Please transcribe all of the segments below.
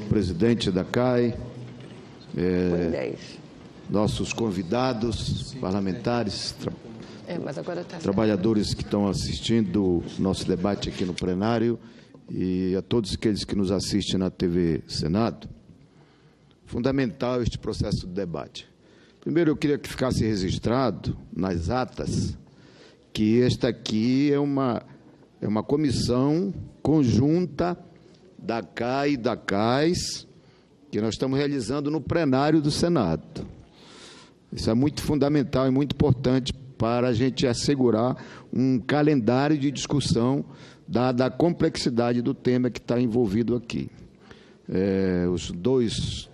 Presidente da CAI, nossos convidados, parlamentares, trabalhadores que estão assistindo o nosso debate aqui no plenário e a todos aqueles que nos assistem na TV Senado. Fundamental este processo de debate. Primeiro, eu queria que ficasse registrado nas atas que esta aqui é uma comissão conjunta da CAI e da CAIS, que nós estamos realizando no plenário do Senado. Isso é muito fundamental e muito importante para a gente assegurar um calendário de discussão dada a complexidade do tema que está envolvido aqui. Os dois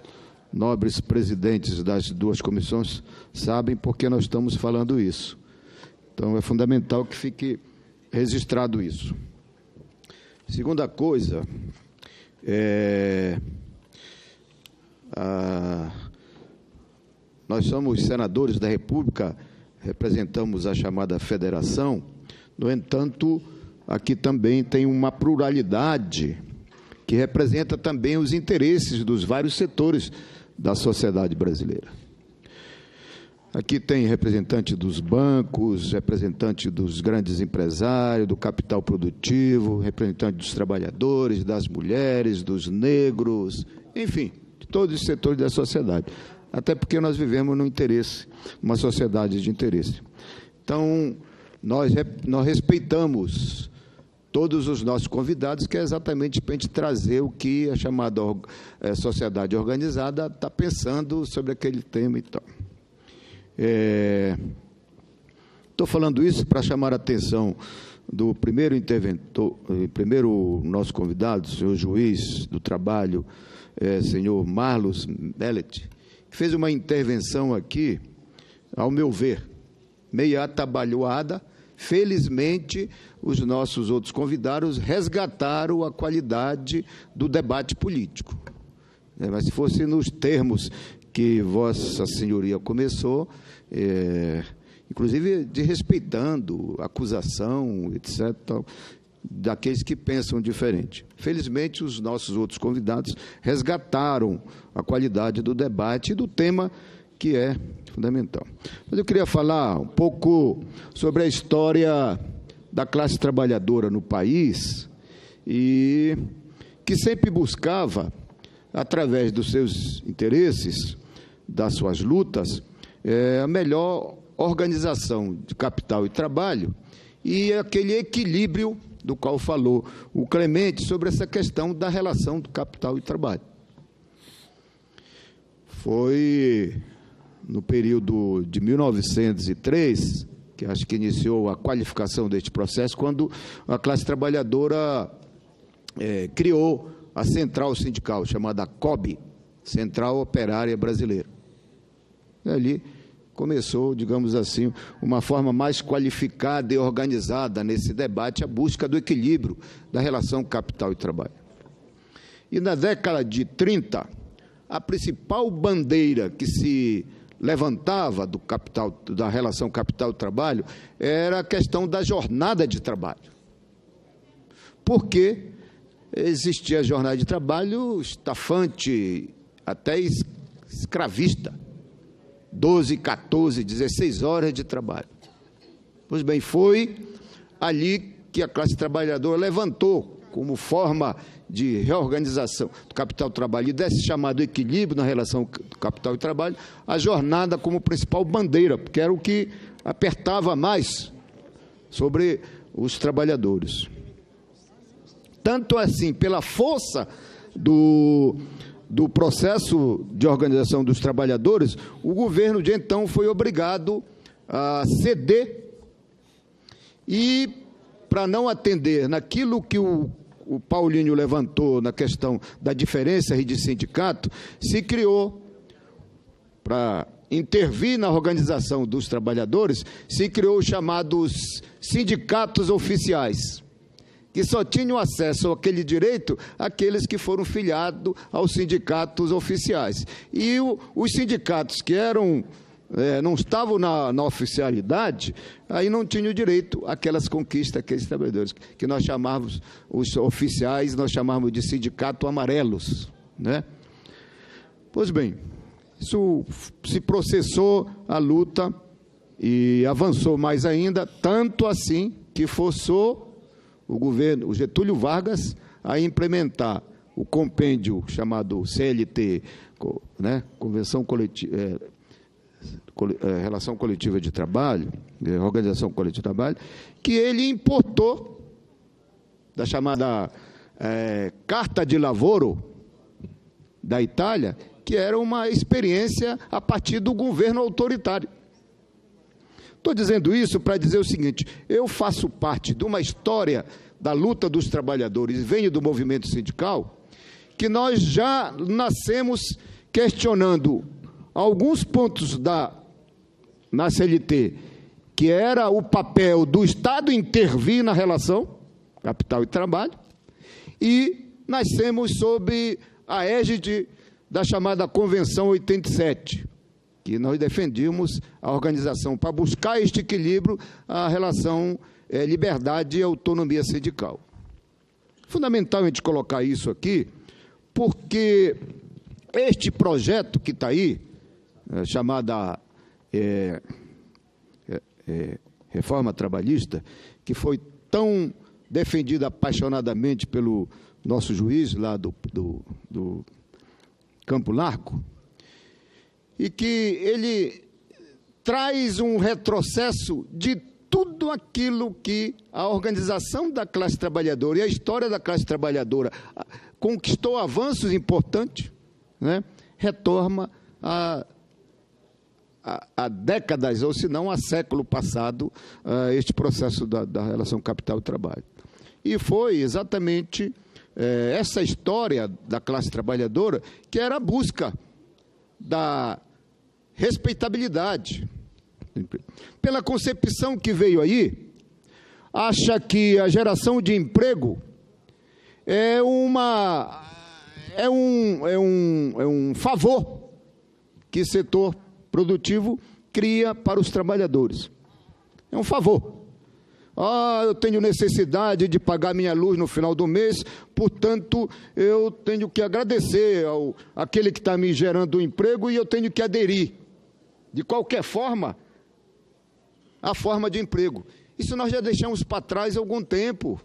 nobres presidentes das duas comissões sabem por que nós estamos falando isso. Então, é fundamental que fique registrado isso. Segunda coisa, nós somos senadores da República, representamos a chamada federação. No entanto, aqui também tem uma pluralidade que representa também os interesses dos vários setores da sociedade brasileira. Aqui tem representante dos bancos, representante dos grandes empresários, do capital produtivo, representante dos trabalhadores, das mulheres, dos negros, enfim, de todos os setores da sociedade. Até porque nós vivemos numa sociedade de interesse. Então, nós respeitamos todos os nossos convidados, que é exatamente para a gente trazer o que a chamada sociedade organizada está pensando sobre aquele tema e tal. Estou falando isso para chamar a atenção do primeiro interventor, nosso convidado, o senhor juiz do trabalho, senhor Marlos Bellet, que fez uma intervenção aqui, ao meu ver, meio atabalhoada. Felizmente, os nossos outros convidados resgataram a qualidade do debate político. Mas se fosse nos termos que Vossa Senhoria começou, inclusive desrespeitando acusação, etc., daqueles que pensam diferente. Felizmente, os nossos outros convidados resgataram a qualidade do debate e do tema que é fundamental. Mas eu queria falar um pouco sobre a história da classe trabalhadora no país e que sempre buscava, através dos seus interesses, das suas lutas, a melhor organização de capital e trabalho e aquele equilíbrio do qual falou o Clemente sobre essa questão da relação do capital e trabalho. Foi no período de 1903, que acho que iniciou a qualificação deste processo, quando a classe trabalhadora criou a central sindical, chamada COB, Central Operária Brasileira. E ali começou, digamos assim, uma forma mais qualificada e organizada nesse debate, a busca do equilíbrio da relação capital e trabalho. E na década de 30, a principal bandeira que se levantava da relação capital e trabalho era a questão da jornada de trabalho. Porque existia a jornada de trabalho estafante, até escravista, 12, 14, 16 horas de trabalho. Pois bem, foi ali que a classe trabalhadora levantou como forma de reorganização do capital e trabalho e desse chamado equilíbrio na relação do capital e trabalho, a jornada como principal bandeira, porque era o que apertava mais sobre os trabalhadores. Tanto assim, pela força do processo de organização dos trabalhadores, o governo de então foi obrigado a ceder e, para não atender naquilo que o Paulinho levantou na questão da diferença de sindicato, se criou, para intervir na organização dos trabalhadores, se criou os chamados sindicatos oficiais, que só tinham acesso àquele direito aqueles que foram filiados aos sindicatos oficiais. E os sindicatos que não estavam na oficialidade, aí não tinham direito àquelas conquistas, aqueles trabalhadores, que nós chamávamos, os oficiais, nós chamávamos de sindicato amarelos. né? Pois bem, isso se processou a luta e avançou mais ainda, tanto assim que forçou o governo, o Getúlio Vargas, a implementar o compêndio chamado CLT, né, Convenção Coletiva, Relação Coletiva de Trabalho, Organização Coletiva de Trabalho, que ele importou da chamada Carta de Lavoro da Itália, que era uma experiência a partir do governo autoritário. Estou dizendo isso para dizer o seguinte: eu faço parte de uma história da luta dos trabalhadores, venho do movimento sindical, que nós já nascemos questionando alguns pontos na CLT, que era o papel do Estado intervir na relação capital e trabalho, e nascemos sob a égide da chamada Convenção 87, que nós defendíamos a organização para buscar este equilíbrio, a relação liberdade e autonomia sindical. Fundamental a gente colocar isso aqui, porque este projeto que está aí, chamada reforma trabalhista, que foi tão defendida apaixonadamente pelo nosso juiz lá do Campo Largo, e que ele traz um retrocesso de tudo aquilo que a organização da classe trabalhadora e a história da classe trabalhadora conquistou avanços importantes, né? Retorna a décadas, ou se não a século passado, este processo da relação capital e trabalho. E foi exatamente essa história da classe trabalhadora que era a busca da respeitabilidade. Pela concepção que veio aí, acha que a geração de emprego é um favor que o setor produtivo cria para os trabalhadores. É um favor. Eu tenho necessidade de pagar minha luz no final do mês, portanto, eu tenho que agradecer àquele que está me gerando o emprego e eu tenho que aderir, de qualquer forma, à forma de emprego. Isso nós já deixamos para trás há algum tempo.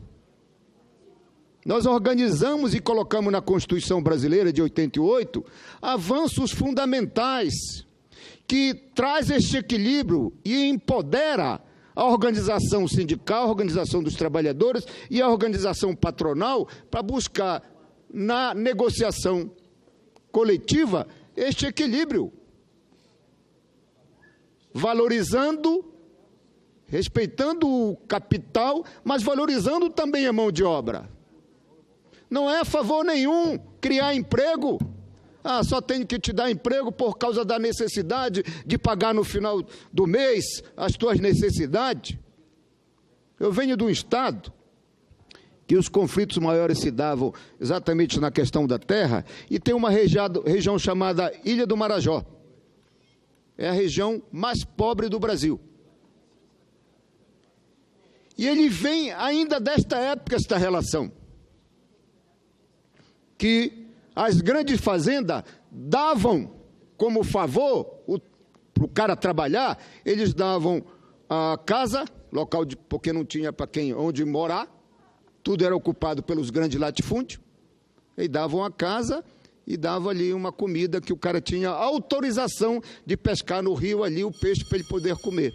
Nós organizamos e colocamos na Constituição Brasileira de 88 avanços fundamentais que traz este equilíbrio e empodera a organização sindical, a organização dos trabalhadores e a organização patronal para buscar na negociação coletiva este equilíbrio, valorizando, respeitando o capital, mas valorizando também a mão de obra. Não é a favor nenhum criar emprego. Só tenho que te dar emprego por causa da necessidade de pagar no final do mês as tuas necessidades. Eu venho de um estado que os conflitos maiores se davam exatamente na questão da terra, e tem uma região chamada Ilha do Marajó. É a região mais pobre do Brasil. E ele vem ainda desta época, esta relação, que as grandes fazendas davam como favor para o cara trabalhar, eles davam a casa, local porque não tinha para onde morar, tudo era ocupado pelos grandes latifúndios, e davam a casa e davam ali uma comida que o cara tinha autorização de pescar no rio ali o peixe para ele poder comer.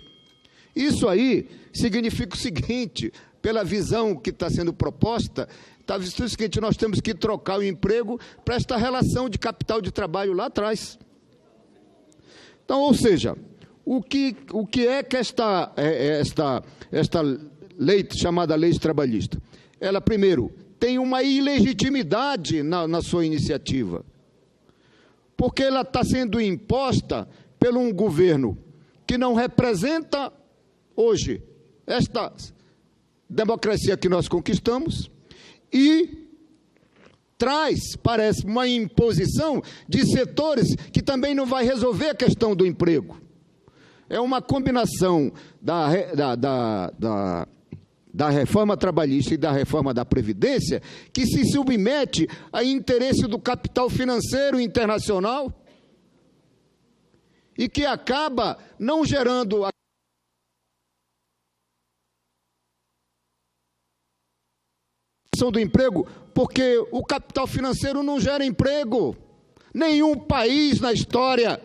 Isso aí significa o seguinte: pela visão que está sendo proposta, está visto o seguinte: nós temos que trocar o emprego para esta relação de capital de trabalho lá atrás. Então, ou seja, o que é que esta lei chamada lei trabalhista? Ela, primeiro, tem uma ilegitimidade na sua iniciativa, porque ela está sendo imposta por um governo que não representa hoje esta democracia que nós conquistamos, e traz, parece, uma imposição de setores que também não vai resolver a questão do emprego. É uma combinação da reforma trabalhista e da reforma da Previdência, que se submete a interesse do capital financeiro internacional e que acaba não gerando a do emprego, porque o capital financeiro não gera emprego. Nenhum país na história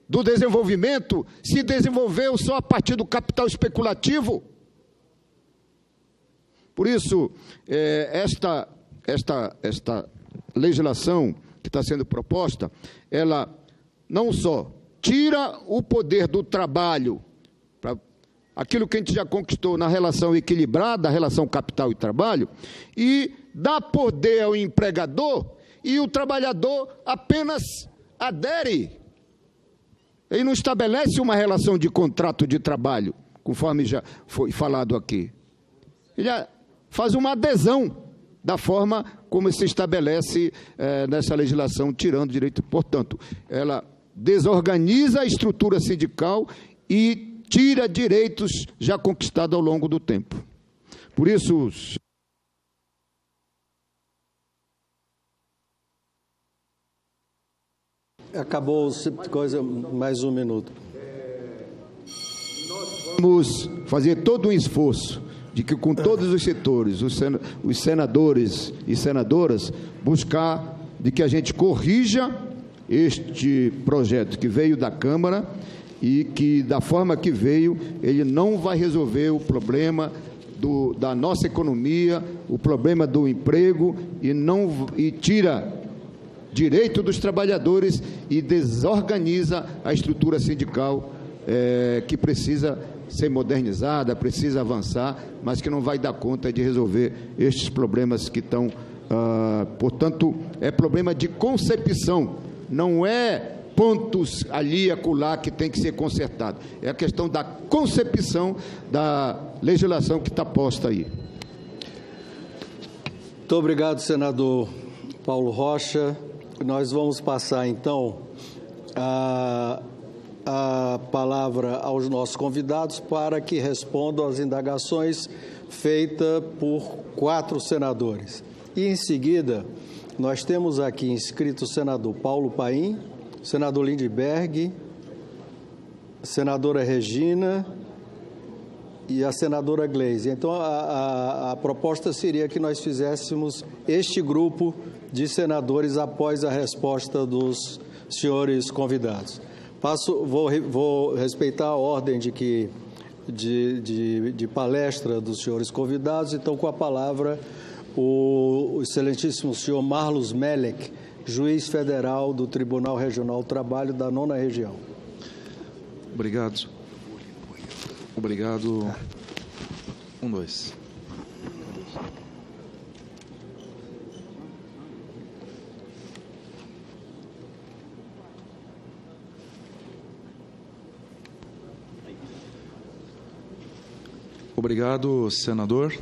do desenvolvimento se desenvolveu só a partir do capital especulativo. Por isso, esta legislação que está sendo proposta, ela não só tira o poder do trabalho, aquilo que a gente já conquistou na relação equilibrada, a relação capital e trabalho, e dá poder ao empregador e o trabalhador apenas adere. Ele não estabelece uma relação de contrato de trabalho, conforme já foi falado aqui. Ele faz uma adesão da forma como se estabelece nessa legislação, tirando direito. Portanto, ela desorganiza a estrutura sindical e tira direitos já conquistados ao longo do tempo. Por isso, acabou coisa, mais um minuto. Nós vamos fazer todo um esforço de que com todos os setores, os senadores e senadoras, buscar de que a gente corrija este projeto que veio da Câmara e que, da forma que veio, ele não vai resolver o problema da nossa economia, o problema do emprego, e tira direito dos trabalhadores e desorganiza a estrutura sindical que precisa ser modernizada, precisa avançar, mas que não vai dar conta de resolver estes problemas que estão... portanto, é problema de concepção, não é pontos ali e acolá que tem que ser consertado. É a questão da concepção da legislação que está posta aí. Muito obrigado, senador Paulo Rocha. Nós vamos passar, então, a palavra aos nossos convidados para que respondam às indagações feitas por 4 senadores. E, em seguida, nós temos aqui inscrito o senador Paulo Paim, senador Lindbergh, senadora Regina e a senadora Gleisi. Então, a proposta seria que nós fizéssemos este grupo de senadores após a resposta dos senhores convidados. Vou respeitar a ordem de palestra dos senhores convidados. Então, com a palavra, o excelentíssimo senhor Marlos Melek, juiz federal do Tribunal Regional do Trabalho da 9ª Região. Obrigado. Obrigado. 1, 2. Obrigado, senador.